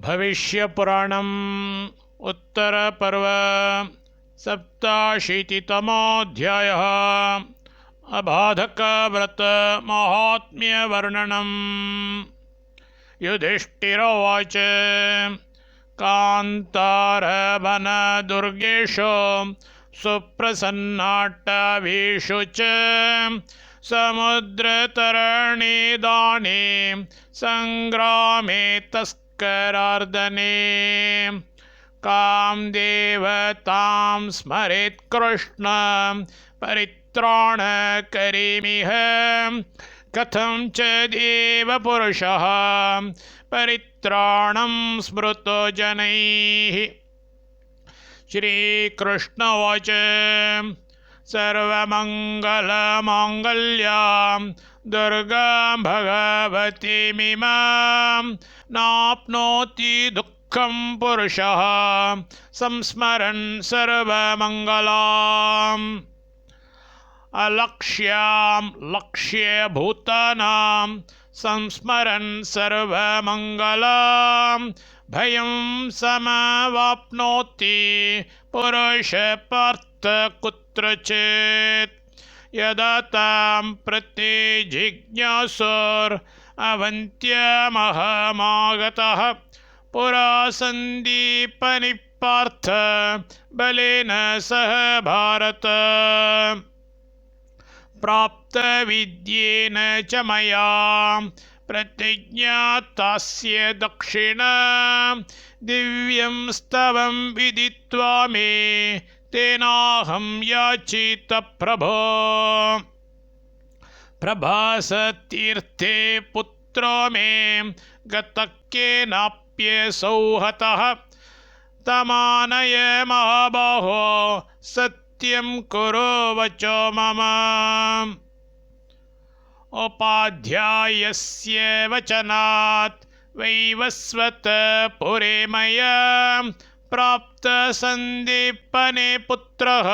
भविष्यपुराणम् उत्तरपर्व सप्ताशीतितमोऽध्यायः। अबाधकव्रतमाहात्म्यवर्णनम्। युधिष्ठिरोवाच कान्तारवनदुर्गेषु सुप्रसन्नाट्टवीषु च समुद्रतरणिदाने संग्रामे तस्करार्दने कामदेवतां स्मरेत् कृष्ण परित्राणकरीमिह कथं च देवपुरुषः परित्राणं स्मृतो जनैः। श्रीकृष्णोवाच सर्वमङ्गलमाङ्गल्यां दुर्गां भगवतीमिमां नाप्नोति दुःखं पुरुषः संस्मरन् सर्वमङ्गलाम्। अलक्ष्यां लक्ष्यभूतानां संस्मरन् सर्वमङ्गलां भयं समवाप्नोति पुरुषपार्थ कुत्रचित्। यदा तां प्रति जिज्ञासुरवन्त्यमहमागतः पुरा सन्दीपनि पार्थ बलेन सह भारत। प्राप्तविद्येन च मया प्रतिज्ञातास्य दक्षिणा दिव्यं स्तवं विदित्वा मे तेनाहं याचित प्रभो। प्रभासतीर्थे पुत्रो मे गतकेनाप्यसौ हतः तमानय महाबाहो सत्यं कुरु वचो मम। उपाध्यायस्य वचनात् वैवस्वतपुरे मया प्राप्तसन्दीपने पुत्रः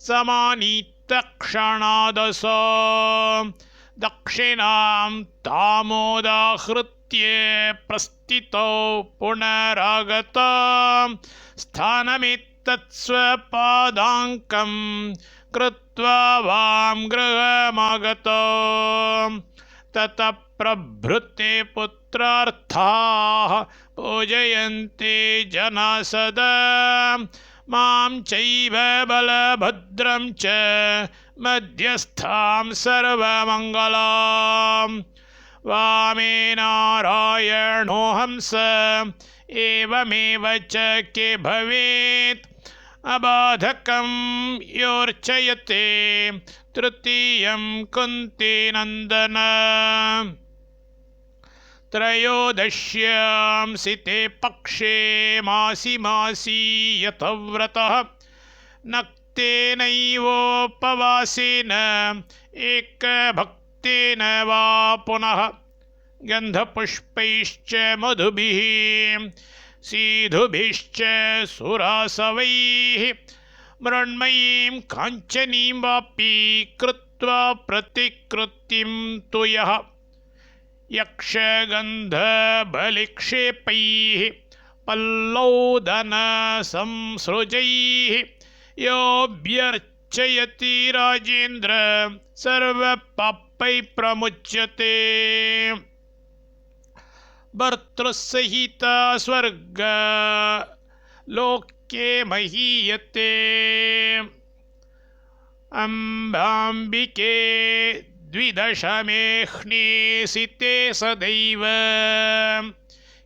समानीतक्षणादसो। दक्षिणां तामोदाहृत्य प्रस्थितौ पुनरागता स्थानमित्तत्स्वपादाङ्कं कृत्वा वां गृहमागतो। ततः प्रभृते पुत्रार्थाः पूजयन्ते जना सदा मां चैव बलभद्रं च मध्यस्थां सर्वमङ्गलाम्। वामे नारायणो हंस एवमेव च के भवेत् अबाधकं योर्चयते तृतीयं कुन्तीनन्दन। त्रयोदश्यां ते पक्षे मासि मासी यतव्रतः नक्तेनैवोपवासेन एकभक्तेन वा पुनः गन्धपुष्पैश्च मधुभिः सीधुभिश्च सुरासवैः मृण्मयीं काञ्चनीं वापि कृत्वा प्रतिकृतिं तु यः यक्षगन्धबलिक्षेपैः पल्लौदनसंसृजैः योऽभ्यर्चयति राजेन्द्र सर्वपापैः प्रमुच्यते। भर्तृसहिता स्वर्गलोके महीयते अम्बाम्बिके द्विदशमेह्नीसिते सदैव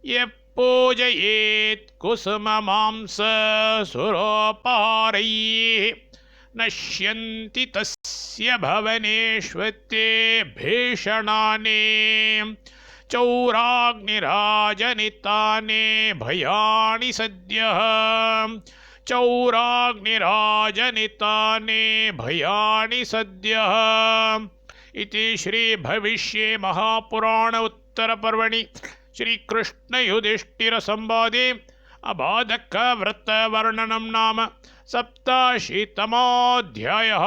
यः पूजयेत् कुसुममांससुरोपहारैः नश्यन्ति तस्य भवनेष्वते भीषणानि चौराग्निराजनितानि भयानि सद्यः चौराग्निराजनितानि भयानि सद्यः। इति श्रीभविष्ये महापुराण उत्तरपर्वणि श्रीकृष्णयुधिष्ठिरसंवादे अबाधकव्रतवर्णनं नाम 87तमोऽध्यायः।